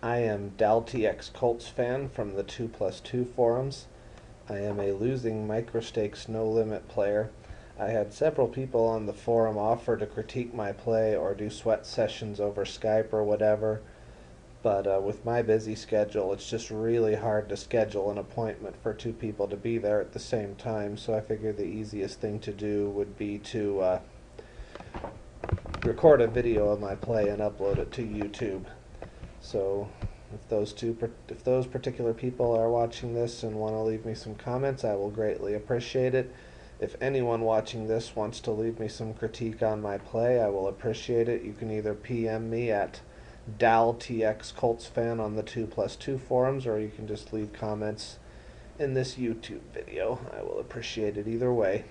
I am DalTXColtsfan from the 2+2 forums. I am a losing microstakes no limit player. I had several people on the forum offer to critique my play or do sweat sessions over Skype or whatever, but with my busy schedule it's just really hard to schedule an appointment for two people to be there at the same time, so I figured the easiest thing to do would be to record a video of my play and upload it to YouTube. So if those particular people are watching this and want to leave me some comments, I will greatly appreciate it. If anyone watching this wants to leave me some critique on my play, I will appreciate it. You can either PM me at DalTXColtsfan on the 2+2 forums, or you can just leave comments in this YouTube video. I will appreciate it either way.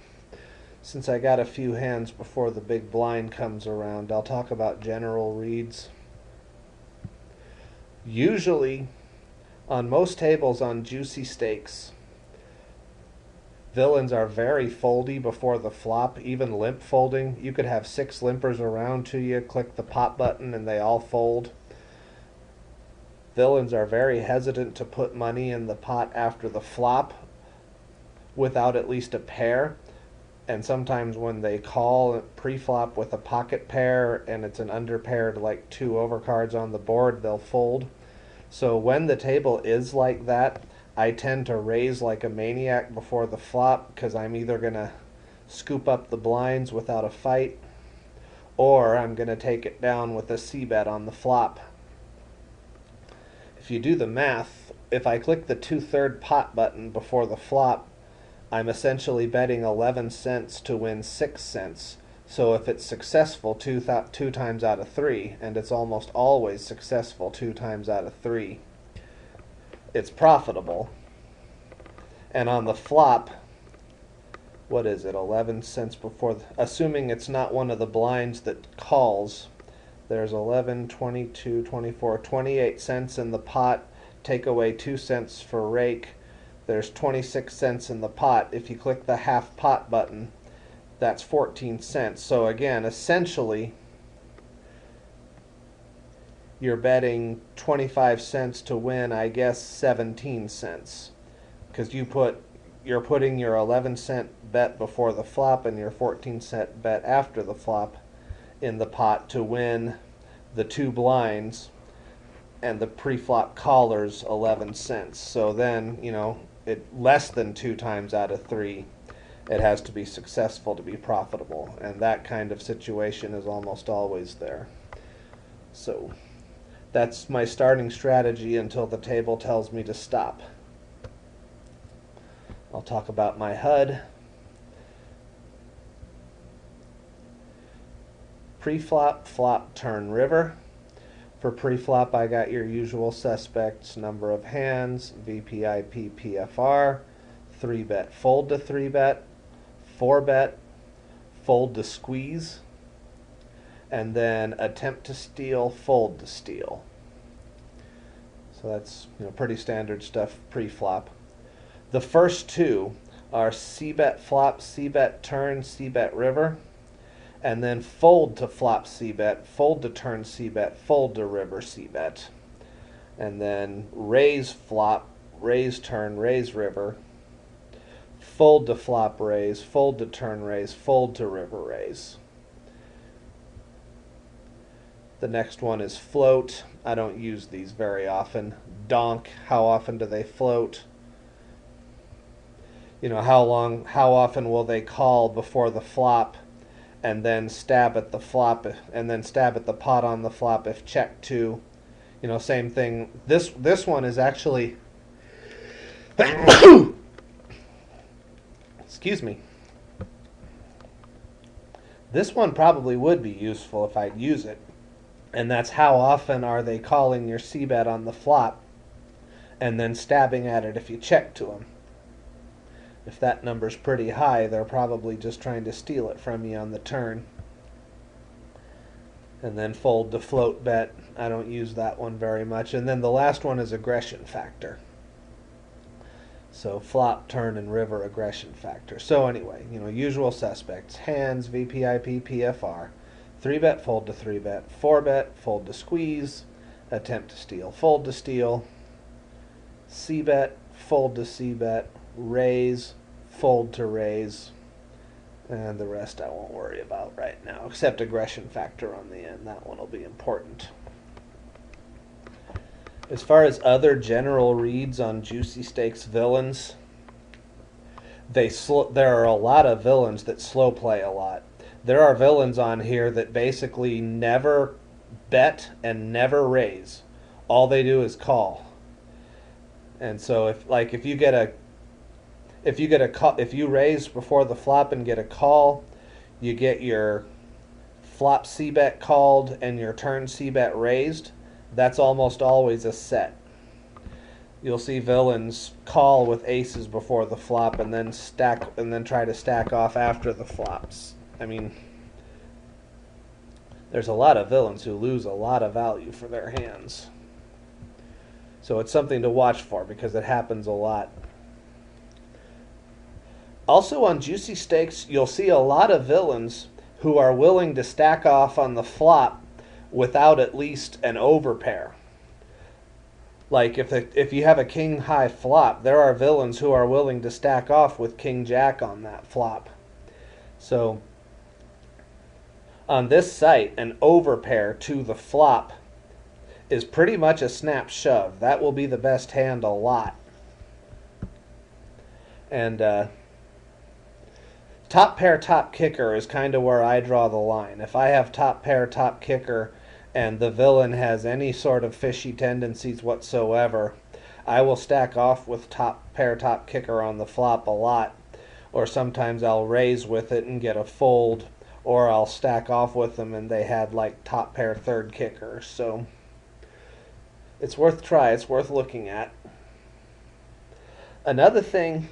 Since I got a few hands before the big blind comes around, I'll talk about general reads. Usually, on most tables on JuicyStakes, villains are very foldy before the flop, even limp folding. You could have 6 limpers around to you, click the pot button, and they all fold. Villains are very hesitant to put money in the pot after the flop without at least a pair. And sometimes when they call pre-flop with a pocket pair and it's an underpaired like 2 overcards on the board, they'll fold. So when the table is like that, I tend to raise like a maniac before the flop, because I'm either going to scoop up the blinds without a fight, or I'm going to take it down with a c-bet on the flop. If you do the math, if I click the 2/3 pot button before the flop, I'm essentially betting 11 cents to win 6 cents. So if it's successful two times out of 3, and it's almost always successful 2 times out of 3, it's profitable. And on the flop, what is it, 11 cents before, assuming it's not one of the blinds that calls, there's 11, 22, 24, 28 cents in the pot, take away 2 cents for rake, there's 26 cents in the pot. If you click the half pot button, that's 14 cents. So again, essentially, you're betting 25 cents to win, I guess, 17 cents. Because you're putting your 11-cent bet before the flop and your 14-cent bet after the flop in the pot to win the 2 blinds and the pre-flop caller's 11 cents. So then, less than 2 times out of 3, it has to be successful to be profitable, and that kind of situation is almost always there. So that's my starting strategy until the table tells me to stop. I'll talk about my HUD. Pre-flop, flop, turn, river. For pre-flop, I got your usual suspects: number of hands, VPIP, PFR, 3-bet, fold to 3-bet, 4-bet, fold to squeeze, and then attempt to steal, fold to steal. So that's pretty standard stuff pre-flop. The first 2 are c-bet flop, c-bet turn, c-bet river, and then fold to flop c-bet, fold to turn c-bet, fold to river c-bet, and then raise flop, raise turn, raise river, fold to flop raise, fold to turn raise, fold to river raise. The next one is float. I don't use these very often. Donk, how often do they float? How often will they call before the flop and then stab at the flop, and then stab at the pot on the flop if check 2. Same thing. This one is actually excuse me. This one probably would be useful if I'd use it. And that's how often are they calling your c-bet on the flop and then stabbing at it if you check to them. If that number's pretty high, they're probably just trying to steal it from you on the turn. And then fold to float bet. I don't use that one very much. And then the last one is aggression factor. So flop, turn, and river aggression factor. So anyway, usual suspects: hands, VPIP, PFR, 3-bet, fold to 3-bet, 4-bet, fold to squeeze, attempt to steal, fold to steal, c-bet, fold to c-bet, raise, fold to raise, and the rest I won't worry about right now, except aggression factor on the end. That one will be important. As far as other general reads on JuicyStakes villains, there are a lot of villains that slow play a lot. There are villains on here that basically never bet and never raise. All they do is call. And so if you raise before the flop and get a call, you get your flop c-bet called and your turn c-bet raised. That's almost always a set. You'll see villains call with aces before the flop and then try to stack off after the flops. I mean, there's a lot of villains who lose a lot of value for their hands. So it's something to watch for because it happens a lot. Also on JuicyStakes, you'll see a lot of villains who are willing to stack off on the flop without at least an overpair. Like if you have a king high flop, there are villains who are willing to stack off with king jack on that flop. So on this site, an overpair to the flop is pretty much a snap shove. That will be the best hand a lot. And top pair, top kicker is kind of where I draw the line. If I have top pair, top kicker, and the villain has any sort of fishy tendencies whatsoever, I will stack off with top pair, top kicker on the flop a lot. Or sometimes I'll raise with it and get a fold, or I'll stack off with them and they had like top pair, third kicker. So it's worth try. It's worth looking at. Another thing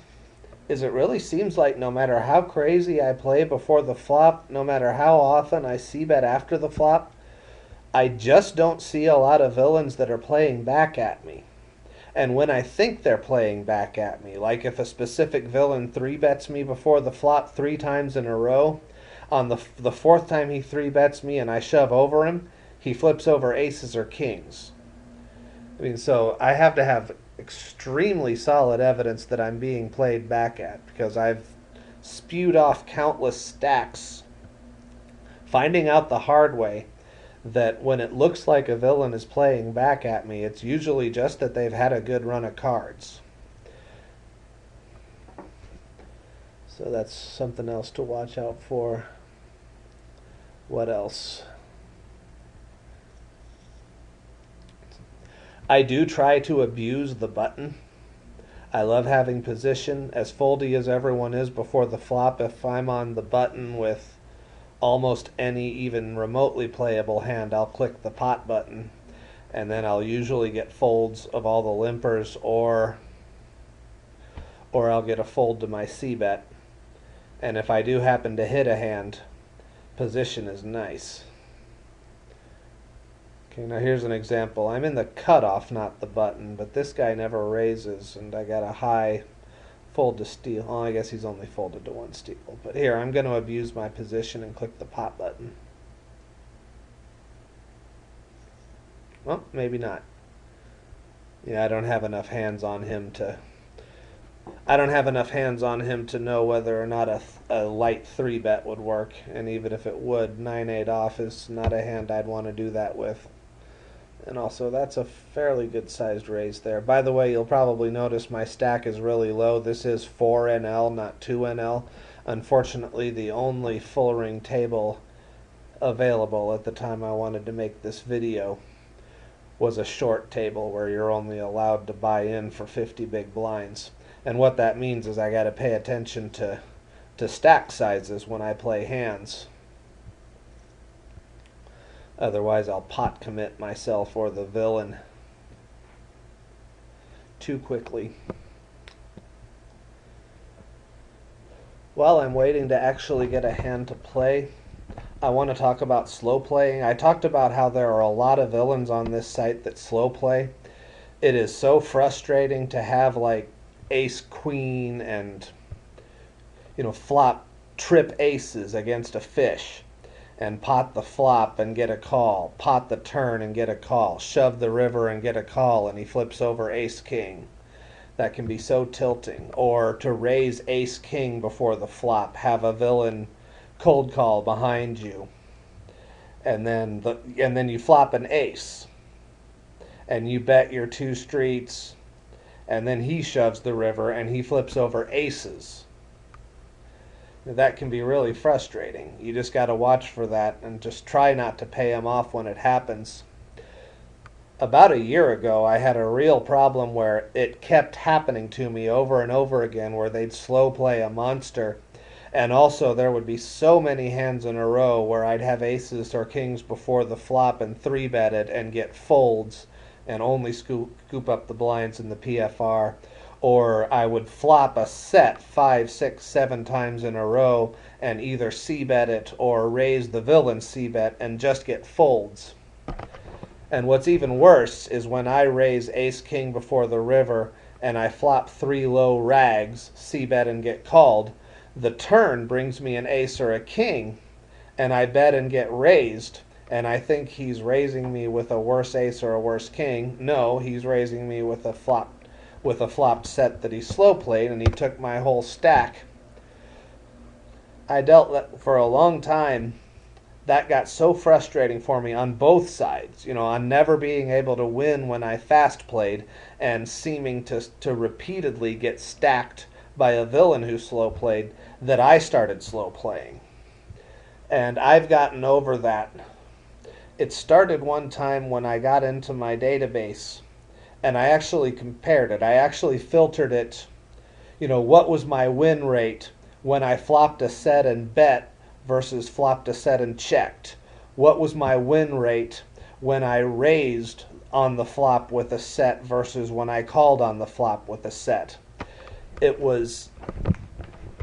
is it really seems like no matter how crazy I play before the flop, no matter how often I c-bet after the flop, I just don't see a lot of villains that are playing back at me. And when I think they're playing back at me, like if a specific villain 3-bets me before the flop 3 times in a row, on the 4th time he 3-bets me and I shove over him, he flips over aces or kings. I mean, so I have to have extremely solid evidence that I'm being played back at, because I've spewed off countless stacks, finding out the hard way that when it looks like a villain is playing back at me, it's usually just that they've had a good run of cards. So that's something else to watch out for. What else? I do try to abuse the button. I love having position. As foldy as everyone is before the flop, if I'm on the button with almost any even remotely playable hand, I'll click the pot button, and then I'll usually get folds of all the limpers, or I'll get a fold to my c-bet. And if I do happen to hit a hand, position is nice. Okay, now here's an example. I'm in the cutoff, not the button, but this guy never raises, and I got a high fold to steal. Oh, I guess he's only folded to 1 steal. But here, I'm going to abuse my position and click the pot button. Well, maybe not. Yeah, I don't have enough hands on him to know whether or not a light 3-bet would work. And even if it would, 9-8 off is not a hand I'd want to do that with. And also, that's a fairly good sized raise there. By the way, you'll probably notice my stack is really low. This is 4NL, not 2NL. Unfortunately, the only full ring table available at the time I wanted to make this video was a short table where you're only allowed to buy in for 50 big blinds. And what that means is I got to pay attention to stack sizes when I play hands. Otherwise, I'll pot commit myself or the villain too quickly. While I'm waiting to actually get a hand to play, I want to talk about slow playing. I talked about how there are a lot of villains on this site that slow play. It is so frustrating to have like ace queen and flop trip aces against a fish, and pot the flop and get a call, pot the turn and get a call, shove the river and get a call, and he flips over ace king. That can be so tilting. Or to raise ace king before the flop, have a villain cold call behind you, and then you flop an ace, and you bet your two streets, and then he shoves the river and he flips over aces. That can be really frustrating. You just got to watch for that and just try not to pay him off when it happens. About a year ago, I had a real problem where it kept happening to me over and over again, where they'd slow play a monster. And also there would be so many hands in a row where I'd have aces or kings before the flop and 3-bet it and get folds and only scoop up the blinds in the PFR. Or I would flop a set 5, 6, 7 times in a row and either c-bet it or raise the villain c-bet and just get folds. And what's even worse is when I raise ace king before the river and I flop 3 low rags, c-bet and get called, the turn brings me an ace or a king, and I bet and get raised, and I think he's raising me with a worse ace or a worse king. No, he's raising me with a flopped set that he slow played, and he took my whole stack. I dealt that for a long time. That got so frustrating for me on both sides, on never being able to win when I fast played and seeming to repeatedly get stacked by a villain who slow played, that I started slow playing. And I've gotten over that. It started one time when I got into my database and I actually compared it. I actually filtered it, what was my win rate when I flopped a set and bet versus flopped a set and checked? What was my win rate when I raised on the flop with a set versus when I called on the flop with a set? It was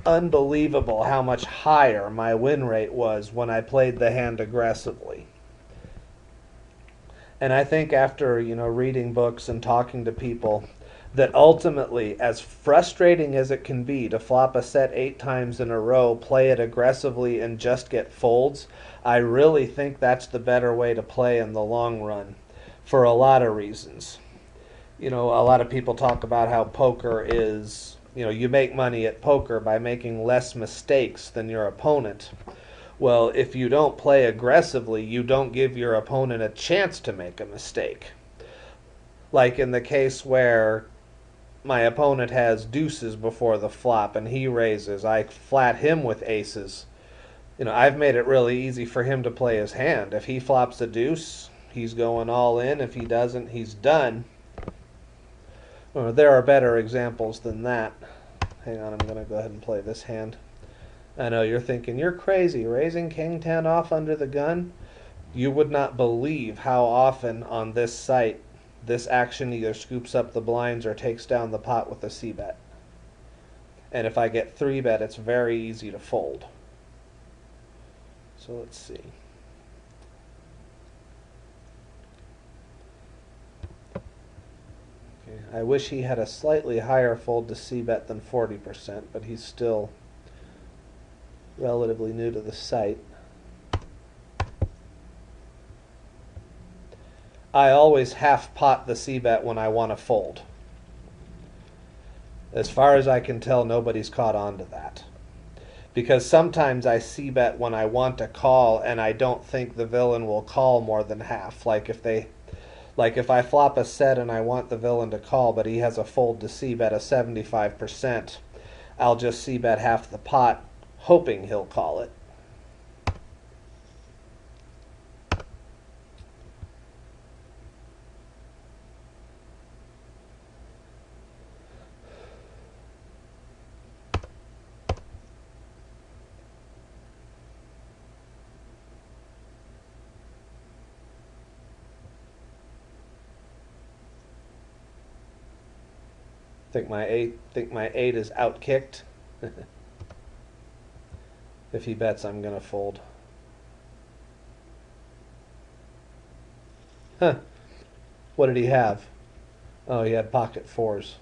unbelievable how much higher my win rate was when I played the hand aggressively. And I think after, reading books and talking to people, that ultimately, as frustrating as it can be to flop a set 8 times in a row, play it aggressively, and just get folds, I really think that's the better way to play in the long run for a lot of reasons. A lot of people talk about how poker is, you make money at poker by making less mistakes than your opponent. Well, if you don't play aggressively, you don't give your opponent a chance to make a mistake. Like in the case where my opponent has deuces before the flop and he raises, I flat him with aces. I've made it really easy for him to play his hand. If he flops a deuce, he's going all in. If he doesn't, he's done. There are better examples than that. Hang on, I'm going to go ahead and play this hand. I know you're thinking, you're crazy, raising king 10 off under the gun? You would not believe how often on this site this action either scoops up the blinds or takes down the pot with a c-bet. And if I get 3-bet, it's very easy to fold. So let's see. Okay, I wish he had a slightly higher fold to c-bet than 40%, but he's still relatively new to the site. I always half pot the c-bet when I want to fold. As far as I can tell, nobody's caught on to that. Because sometimes I c-bet when I want to call and I don't think the villain will call more than half. Like if I flop a set and I want the villain to call but he has a fold to c-bet of 75%, I'll just c-bet half the pot hoping he'll call it. Think my 8 is outkicked. If he bets, I'm gonna fold. Huh. What did he have? Oh, he had pocket 4s.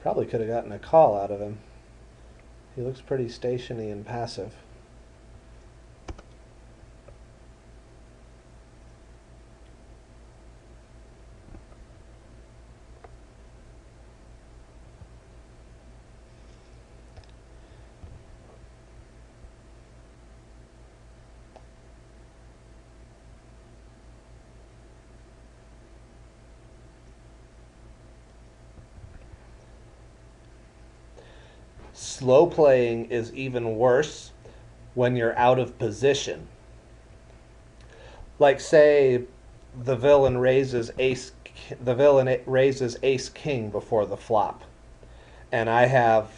Probably could have gotten a call out of him. He looks pretty stationy and passive. Slow playing is even worse when you're out of position. Like say the villain raises ace king before the flop, and I have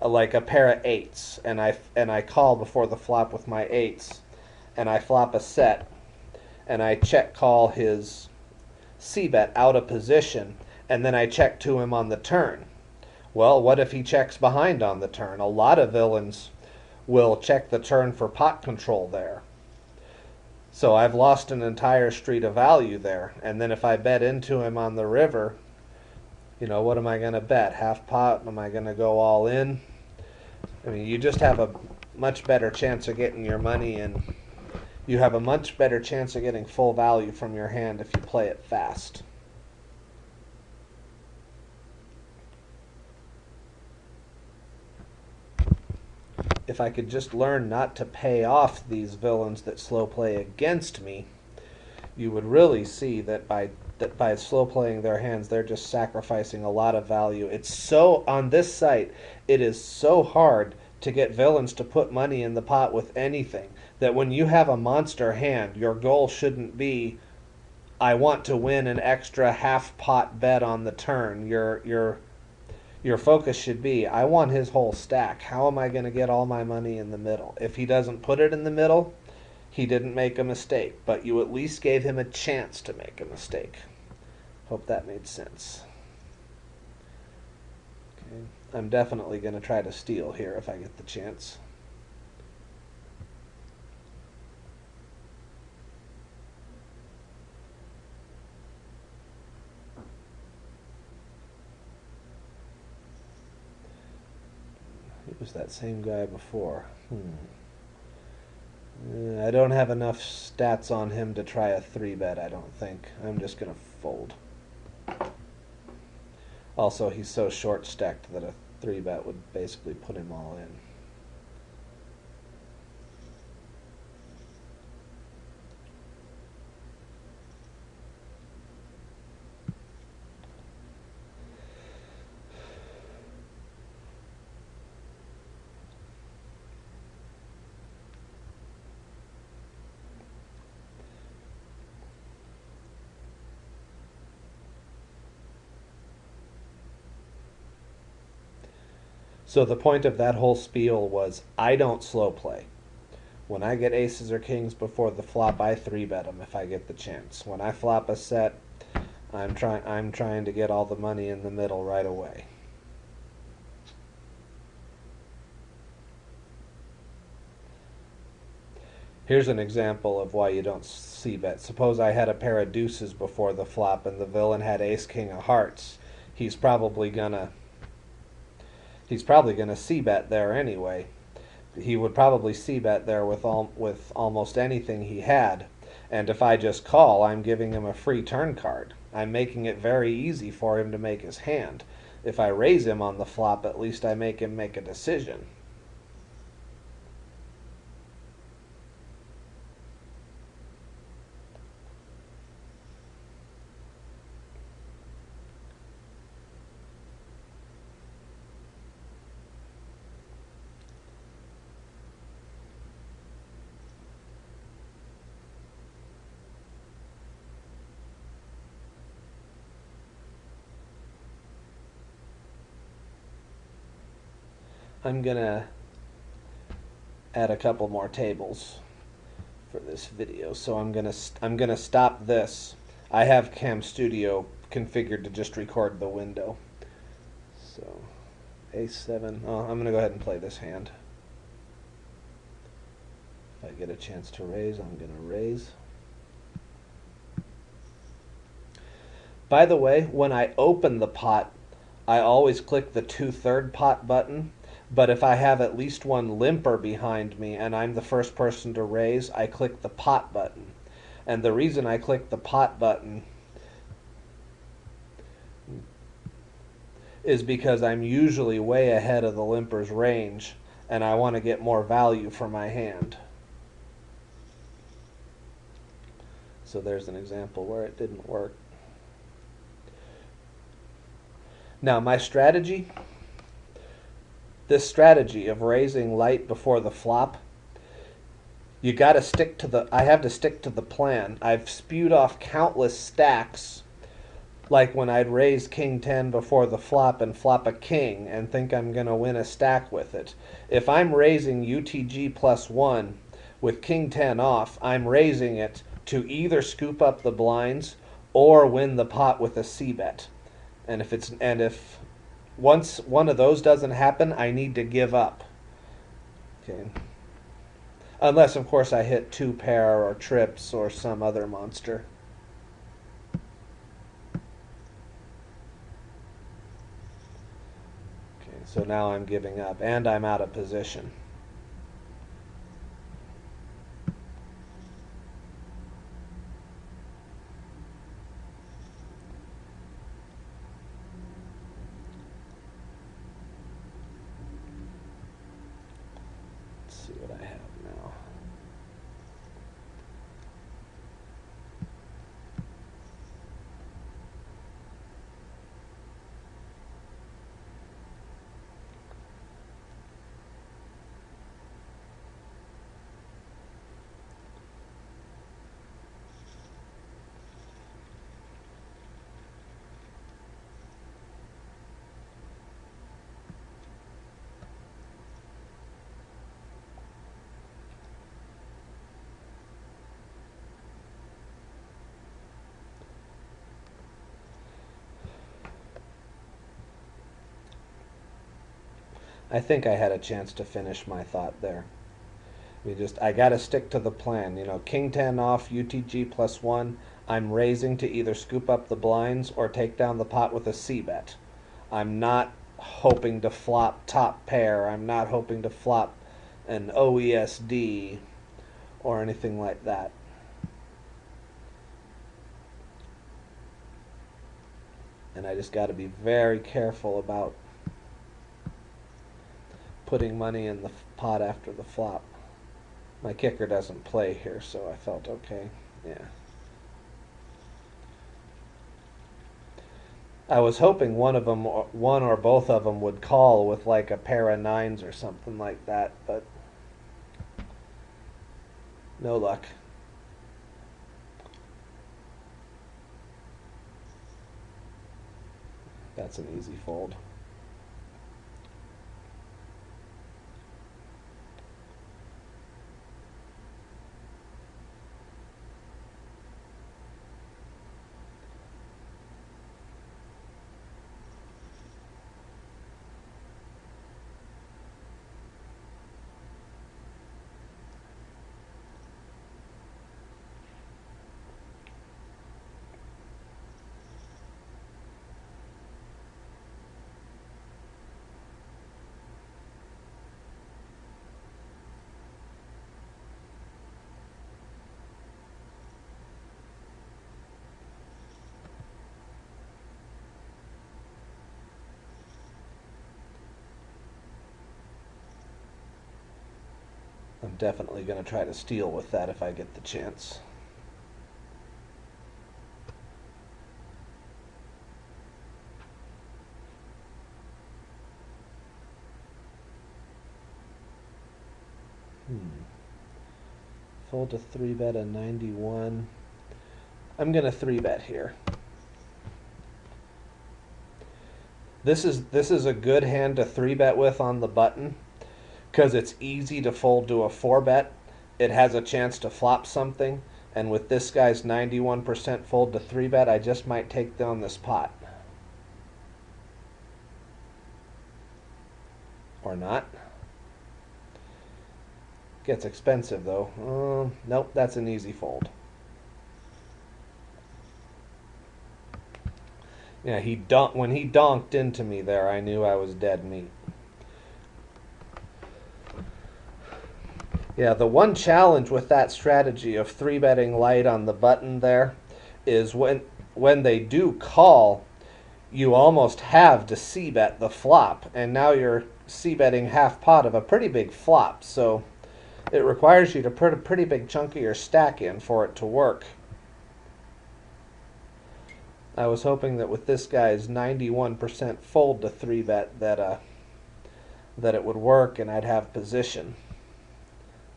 like a pair of eights, and I call before the flop with my eights, and I flop a set, and I check call his c-bet out of position, and then I check to him on the turn. Well, what if he checks behind on the turn? A lot of villains will check the turn for pot control there. So I've lost an entire street of value there. And then if I bet into him on the river, what am I going to bet? Half pot? Am I going to go all in? I mean, you just have a much better chance of getting your money in. You have a much better chance of getting full value from your hand if you play it fast. If I could just learn not to pay off these villains that slow play against me, you would really see that by slow playing their hands, they're just sacrificing a lot of value. It's so, on this site, it is so hard to get villains to put money in the pot with anything that when you have a monster hand, your goal shouldn't be, I want to win an extra half pot bet on the turn. Your focus should be, I want his whole stack. How am I going to get all my money in the middle? If he doesn't put it in the middle, he didn't make a mistake, but you at least gave him a chance to make a mistake. Hope that made sense. Okay. I'm definitely going to try to steal here if I get the chance. It was that same guy before. I don't have enough stats on him to try a 3-bet, I don't think. I'm just going to fold. Also, he's so short-stacked that a 3-bet would basically put him all in. So the point of that whole spiel was, I don't slow play. When I get aces or kings before the flop, I 3-bet them if I get the chance. When I flop a set, I'm trying to get all the money in the middle right away. Here's an example of why you don't c-bet. Suppose I had a pair of deuces before the flop and the villain had ace king of hearts. He's probably gonna c-bet there anyway. He would probably c-bet there with almost anything he had. And if I just call, I'm giving him a free turn card. I'm making it very easy for him to make his hand. If I raise him on the flop, at least I make him make a decision. I'm gonna add a couple more tables for this video, so I'm gonna stop this. I have Cam Studio configured to just record the window. So A7. Oh, I'm gonna go ahead and play this hand. If I get a chance to raise, I'm gonna raise. By the way, when I open the pot, I always click the 2/3 pot button. But if I have at least one limper behind me and I'm the first person to raise, I click the pot button. And the reason I click the pot button is because I'm usually way ahead of the limper's range and I want to get more value for my hand. So there's an example where it didn't work. Now my strategy this strategy of raising light before the flop, you got to stick to the, I have to stick to the plan. I've spewed off countless stacks, like when I'd raise king 10 before the flop and flop a king and think I'm going to win a stack with it. If I'm raising UTG +1 with king 10 off, I'm raising it to either scoop up the blinds or win the pot with a c-bet. And if once one of those doesn't happen, I need to give up. Okay. Unless, of course, I hit 2-pair or trips or some other monster. Okay, so now I'm giving up, and I'm out of position. Let's see what I have now. I think I had a chance to finish my thought there. I got to stick to the plan. You know, king 10 off, UTG +1. I'm raising to either scoop up the blinds or take down the pot with a c-bet. I'm not hoping to flop top pair. I'm not hoping to flop an OESD or anything like that. And I just got to be very careful about putting money in the pot after the flop. My kicker doesn't play here, so I felt okay. Yeah. I was hoping one or both of them would call with like a pair of 9s or something like that, but no luck. That's an easy fold. I'm definitely going to try to steal with that if I get the chance. Fold to 3-bet a 91. I'm going to 3-bet here. This is a good hand to 3-bet with on the button because it's easy to fold to a 4-bet. It has a chance to flop something, and with this guy's 91% fold to 3-bet, I just might take down this pot. Or not. Gets expensive though. Nope, that's an easy fold. Yeah, when he donked into me there, I knew I was dead meat. Yeah, the one challenge with that strategy of 3-betting light on the button there is when they do call, you almost have to c-bet the flop, and now you're c-betting half pot of a pretty big flop, so it requires you to put a pretty big chunk of your stack in for it to work. I was hoping that with this guy's 91% fold to 3-bet that that it would work and I'd have position.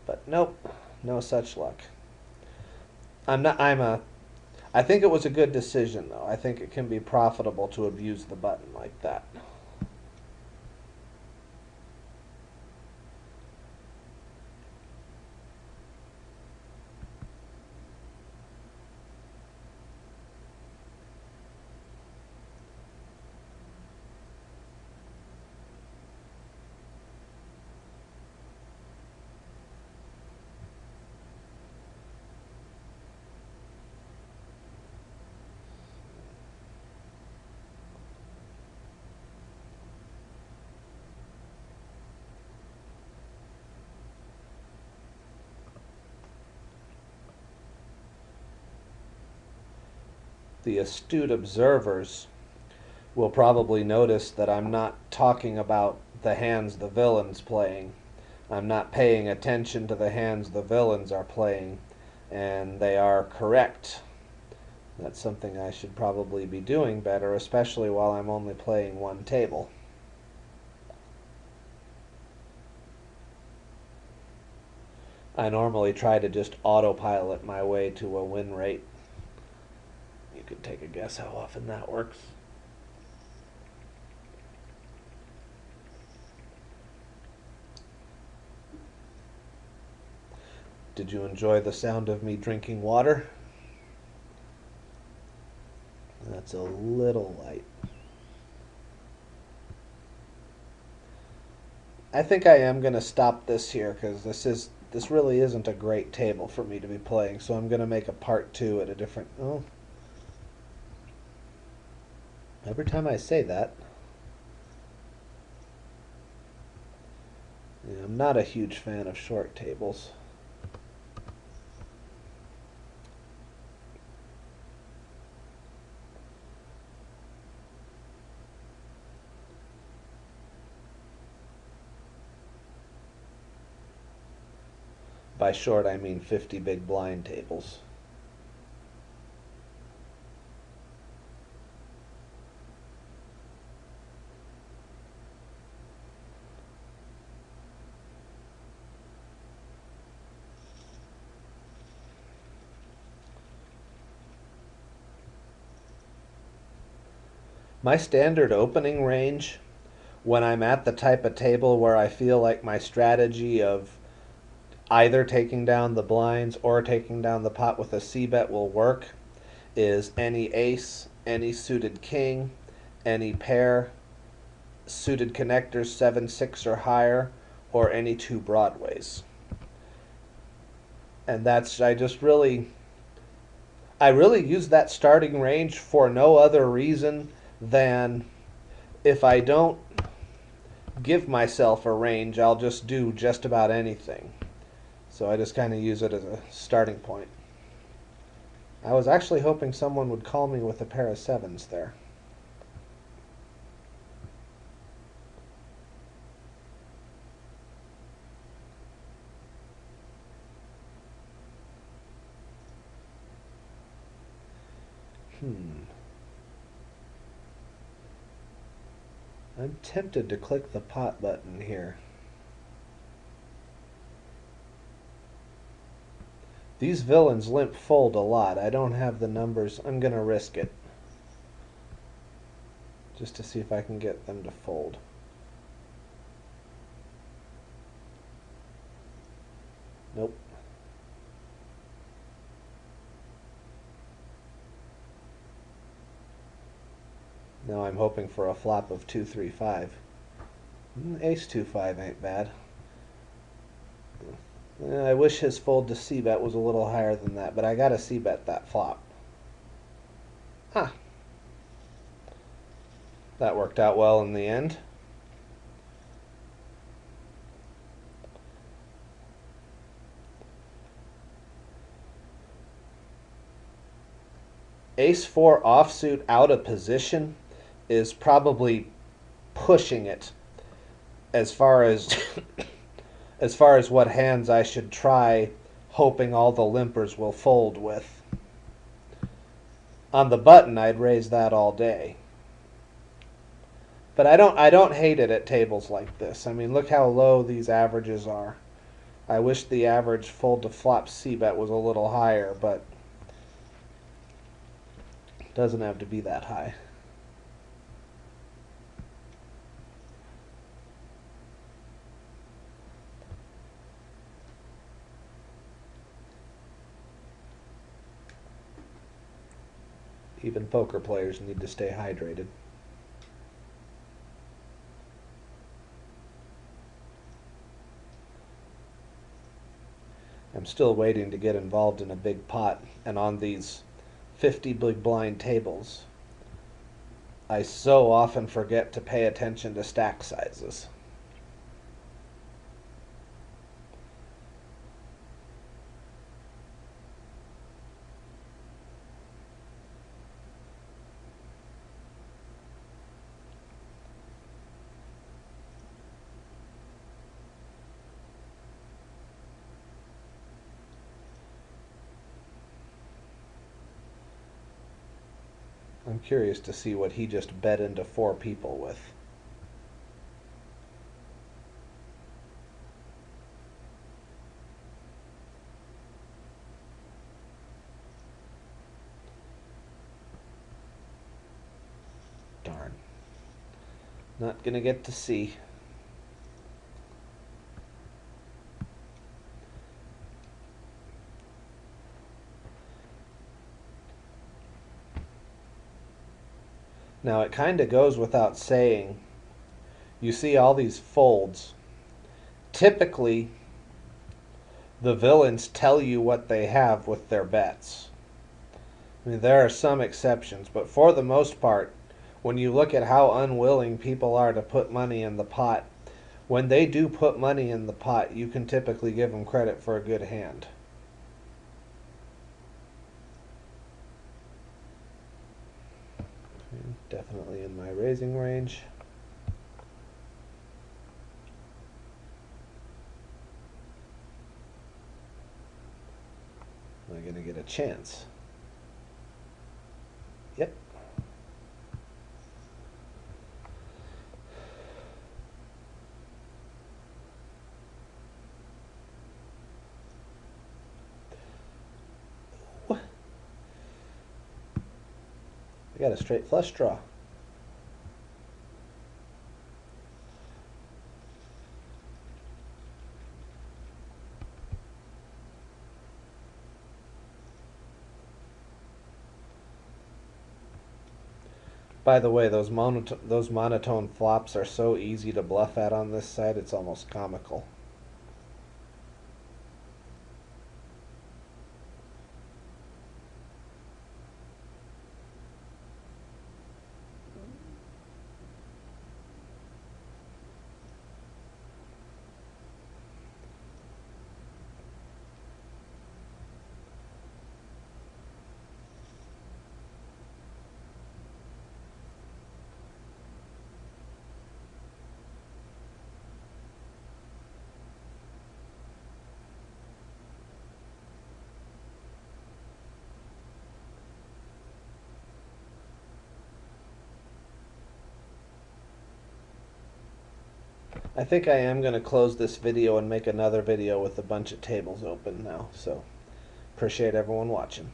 But nope, no such luck. I think it was a good decision though. I think it can be profitable to abuse the button like that. The astute observers will probably notice that I'm not talking about the hands the villain's playing. I'm not paying attention to the hands the villains are playing, and they are correct. That's something I should probably be doing better, especially while I'm only playing one table. I normally try to just autopilot my way to a win rate. You could take a guess how often that works. Did you enjoy the sound of me drinking water? That's a little light. I think I am going to stop this here because this really isn't a great table for me to be playing, so I'm going to make a part 2 at a different... Oh. Every time I say that... Yeah, I'm not a huge fan of short tables. By short, I mean 50 big blind tables. My standard opening range, when I'm at the type of table where I feel like my strategy of either taking down the blinds or taking down the pot with a c-bet will work, is any ace, any suited king, any pair, suited connectors 7-6 or higher, or any 2 broadways. And that's, I really use that starting range for no other reason than if I don't give myself a range, I'll just do just about anything. So I just kind of use it as a starting point. I was actually hoping someone would call me with a pair of 7s there. I'm tempted to click the pot button here. These villains limp fold a lot. I don't have the numbers. I'm going to risk it. Just to see if I can get them to fold. Nope. Now I'm hoping for a flop of 2-3-5. Ace 2-5 ain't bad. I wish his fold to c-bet was a little higher than that, but I gotta c-bet that flop. Huh. That worked out well in the end. Ace-4 offsuit out of position is probably pushing it as far as as far as what hands I should try hoping all the limpers will fold with. On the button, I'd raise that all day. But I don't hate it at tables like this. I mean, look how low these averages are. I wish the average fold to flop c-bet was a little higher, but it doesn't have to be that high. Even poker players need to stay hydrated. I'm still waiting to get involved in a big pot, and on these 50 big blind tables, I so often forget to pay attention to stack sizes. I'm curious to see what he just bet into 4 people with. Darn. Not gonna get to see. Now it kind of goes without saying. You see all these folds. Typically, the villains tell you what they have with their bets. I mean, there are some exceptions, but for the most part, when you look at how unwilling people are to put money in the pot, when they do put money in the pot, you can typically give them credit for a good hand. Definitely in my raising range. Am I going to get a chance? Yep. I got a straight flush draw. By the way, those monotone flops are so easy to bluff at on this side, it's almost comical. I think I am going to close this video and make another video with a bunch of tables open now. So, appreciate everyone watching.